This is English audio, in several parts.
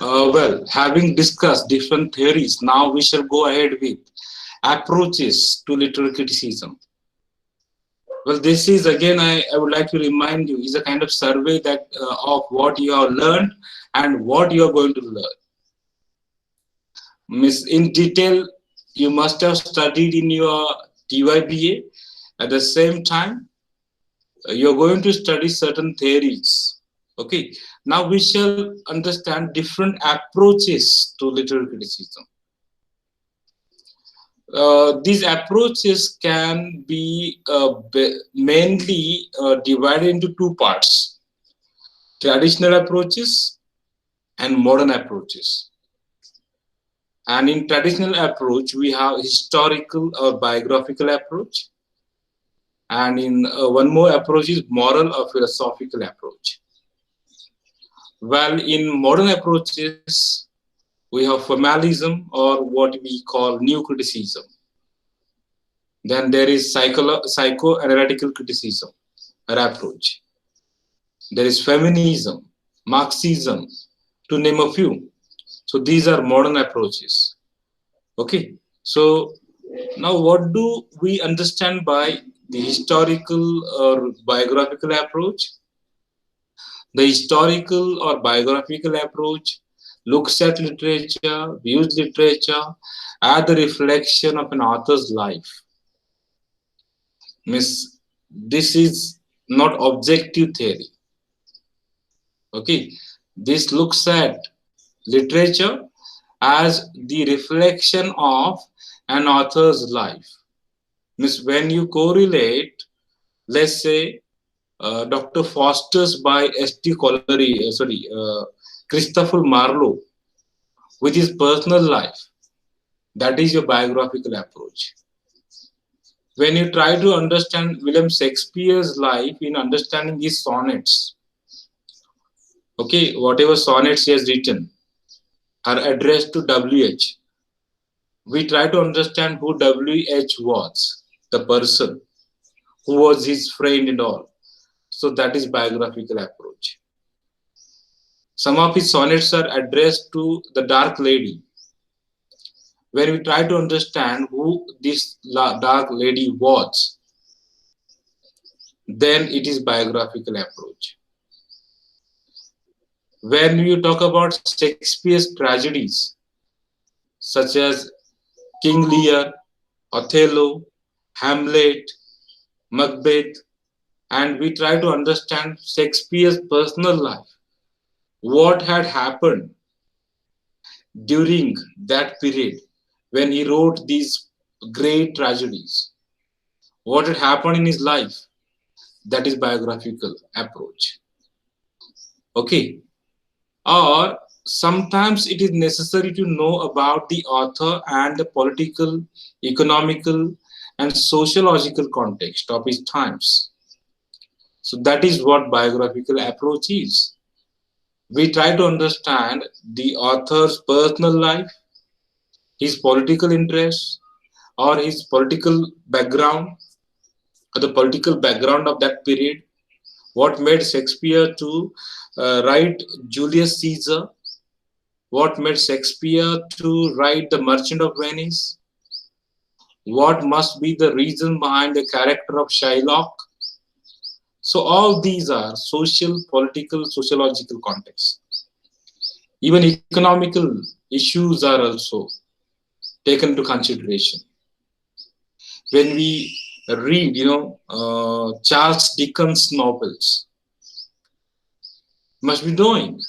Well, having discussed different theories, now we shall go ahead with approaches to literary criticism. Well, this is again, I would like to remind you, is a kind of survey that of what you have learned and what you are going to learn. Miss, in detail, you must have studied in your TYBA. At the same time, you're going to study certain theories. Okay, now we shall understand different approaches to literary criticism. These approaches can be mainly divided into two parts: traditional approaches and modern approaches. And in traditional approach, we have historical or biographical approach, and in one more approach is moral or philosophical approach. While in modern approaches, we have formalism or what we call new criticism. Then there is psychoanalytical criticism or approach. There is feminism, Marxism, to name a few. So these are modern approaches. Okay. So now what do we understand by the historical or biographical approach? The historical or biographical approach looks at literature, views literature as the reflection of an author's life. Miss, this is not objective theory. Okay, this looks at literature as the reflection of an author's life. Miss, when you correlate, let's say, Dr. Foster's by S.T. Coleridge, Christopher Marlowe, with his personal life, that is your biographical approach. When you try to understand William Shakespeare's life in understanding his sonnets, okay, whatever sonnets he has written are addressed to W.H. We try to understand who W.H. was, the person, who was his friend and all. So that is biographical approach. Some of his sonnets are addressed to the Dark Lady. When we try to understand who this Dark Lady was, then it is biographical approach. When you talk about Shakespeare's tragedies, such as King Lear, Othello, Hamlet, Macbeth, and we try to understand Shakespeare's personal life, what had happened during that period when he wrote these great tragedies, what had happened in his life, that is biographical approach. Okay, or sometimes it is necessary to know about the author and the political, economical, and sociological context of his times. So that is what biographical approach is. We try to understand the author's personal life, his political interests, or his political background, or the political background of that period. What made Shakespeare to write Julius Caesar? What made Shakespeare to write The Merchant of Venice? What must be the reason behind the character of Shylock? So all these are social, political, sociological contexts. Even economical issues are also taken into consideration. When we read, Charles Dickens' novels, must be knowing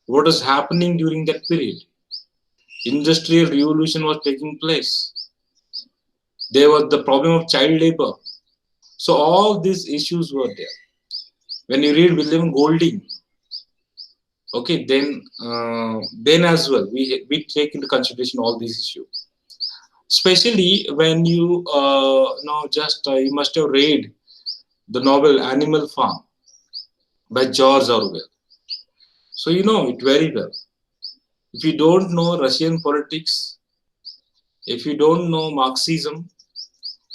what is happening during that period. Industrial revolution was taking place. There was the problem of child labor. So all these issues were there. When you read William Golding, okay, then as well we take into consideration all these issues. Especially when you you must have read the novel Animal Farm by George Orwell. So you know it very well. If you don't know Russian politics, if you don't know Marxism,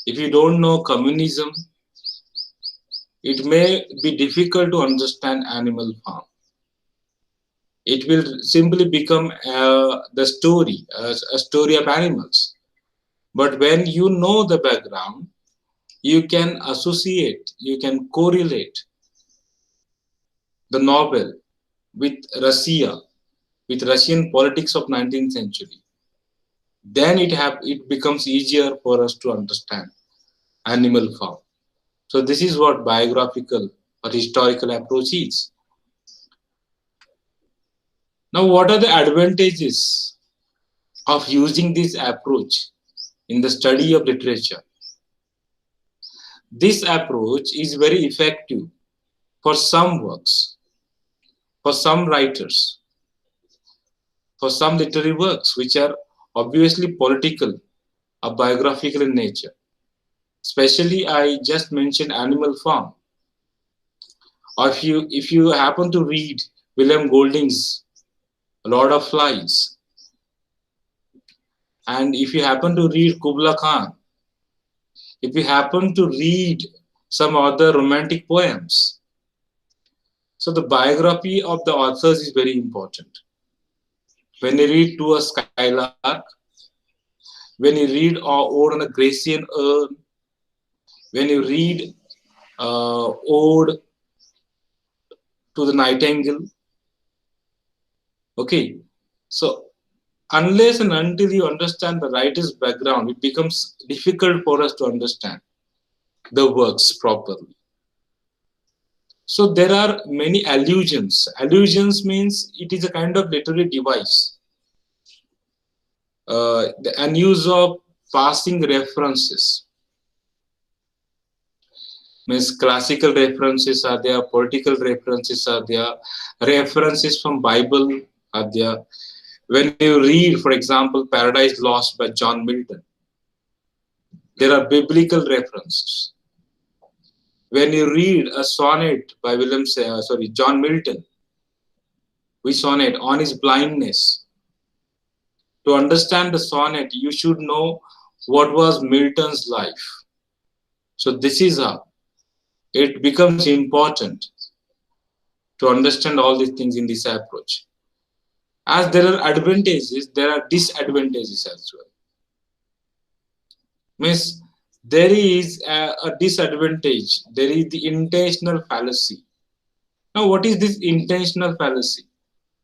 if you don't know communism, it may be difficult to understand Animal Farm. It will simply become the story, a story of animals. But when you know the background, you can associate, you can correlate the novel with Russia, with Russian politics of 19th century. Then it becomes easier for us to understand animal farm. So this is what biographical or historical approach is. Now, what are the advantages of using this approach in the study of literature? This approach is very effective for some works, for some writers, for some literary works which are obviously political or biographical in nature. Especially, I just mentioned Animal Farm. Or if you happen to read William Golding's Lord of Flies, and if you happen to read Kubla Khan, if you happen to read some other romantic poems, so the biography of the authors is very important. When you read To a Skylark, when you read Ode on a Grecian Urn, when you read Ode to the Nightingale, okay, so unless and until you understand the writer's background, it becomes difficult for us to understand the works properly. So there are many allusions. Allusions means it is a kind of literary device. An use of passing references means classical references are there, political references are there, references from Bible are there. When you read, for example, Paradise Lost by John Milton, there are biblical references. When you read a sonnet by John Milton, which sonnet on his blindness, to understand the sonnet, you should know what was Milton's life. So this is how it becomes important to understand all these things in this approach. As there are advantages, there are disadvantages as well. Means there is a disadvantage. There is the intentional fallacy. Now, what is this intentional fallacy?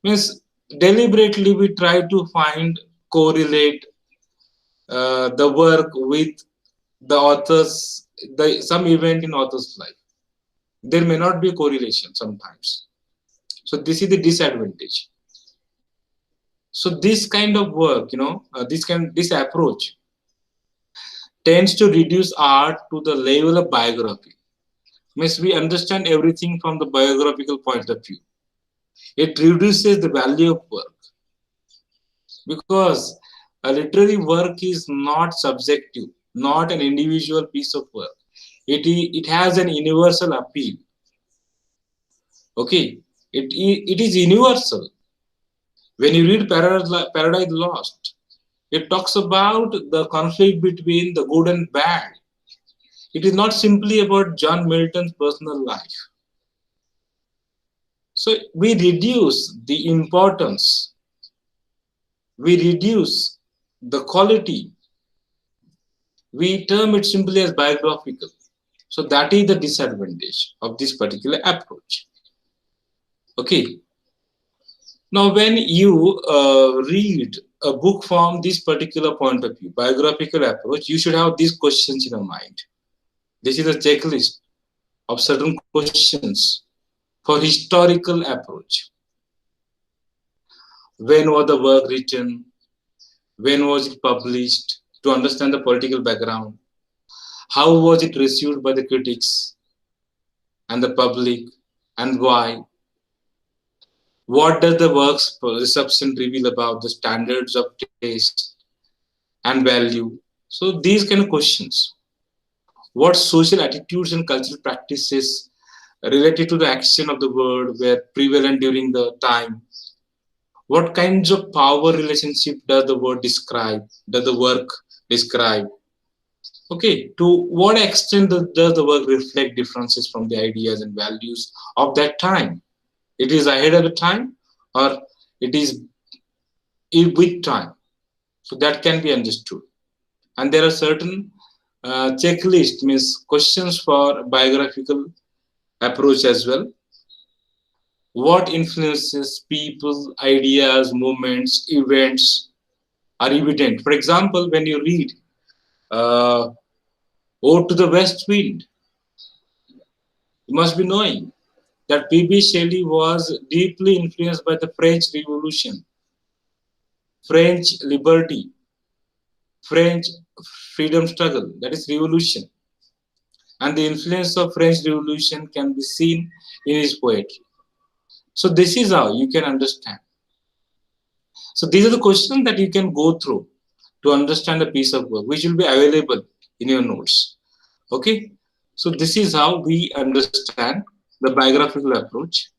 Means deliberately we try to find, correlate the work with the author's, some event in author's life. There may not be a correlation sometimes. So this is the disadvantage. So this kind of work, this approach tends to reduce art to the level of biography. Means we understand everything from the biographical point of view. It reduces the value of work because a literary work is not subjective, not an individual piece of work. It has an universal appeal. Okay, it is universal. When you read Paradise Lost, it talks about the conflict between the good and bad. It is not simply about John Milton's personal life. So we reduce the importance, we reduce the quality, we term it simply as biographical. So that is the disadvantage of this particular approach. Okay. Now, when you read a book from this particular point of view, biographical approach, you should have these questions in your mind. This is a checklist of certain questions for historical approach. When was the work written? When was it published? To understand the political background. How was it received by the critics and the public, and why? What does the work's reception reveal about the standards of taste and value? So these kind of questions. What social attitudes and cultural practices related to the action of the word were prevalent during the time? What kinds of power relationship does the word describe? Does the work describe? Okay, to what extent does the work reflect differences from the ideas and values of that time? It is ahead of the time, or It is with time, so that can be understood. And there are certain checklist, means questions for biographical approach as well. What influences people, ideas, movements, events are evident. For example, when you read uh, Ode to the West Wind, you must be knowing that P.B. Shelley was deeply influenced by the French Revolution, French liberty, French freedom struggle, that is revolution. And the influence of French Revolution can be seen in his poetry. So this is how you can understand. So these are the questions that you can go through to understand a piece of work, which will be available in your notes. Okay. So this is how we understand the biographical approach.